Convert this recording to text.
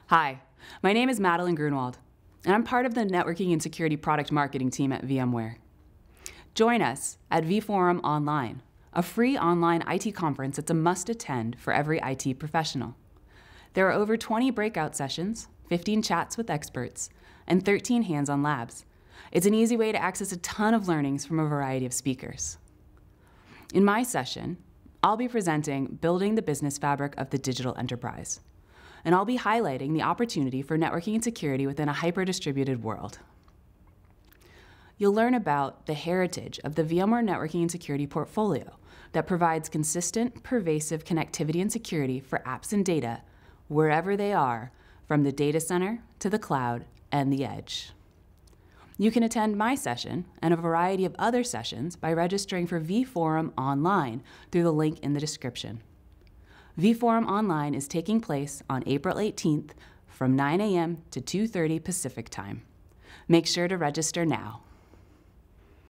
Hi, my name is Madeline Grunwald, and I'm part of the Networking and Security Product Marketing team at VMware. Join us at vForum Online, a free online IT conference that's a must-attend for every IT professional. There are over 20 breakout sessions, 15 chats with experts, and 13 hands-on labs. It's an easy way to access a ton of learnings from a variety of speakers. In my session, I'll be presenting Building the Business Fabric of the Digital Enterprise, and I'll be highlighting the opportunity for networking and security within a hyper-distributed world. You'll learn about the heritage of the VMware networking and security portfolio that provides consistent, pervasive connectivity and security for apps and data wherever they are, from the data center to the cloud and the edge. You can attend my session and a variety of other sessions by registering for vForum Online through the link in the description. vForum Online is taking place on April 18th from 9 a.m. to 2:30 Pacific Time. Make sure to register now.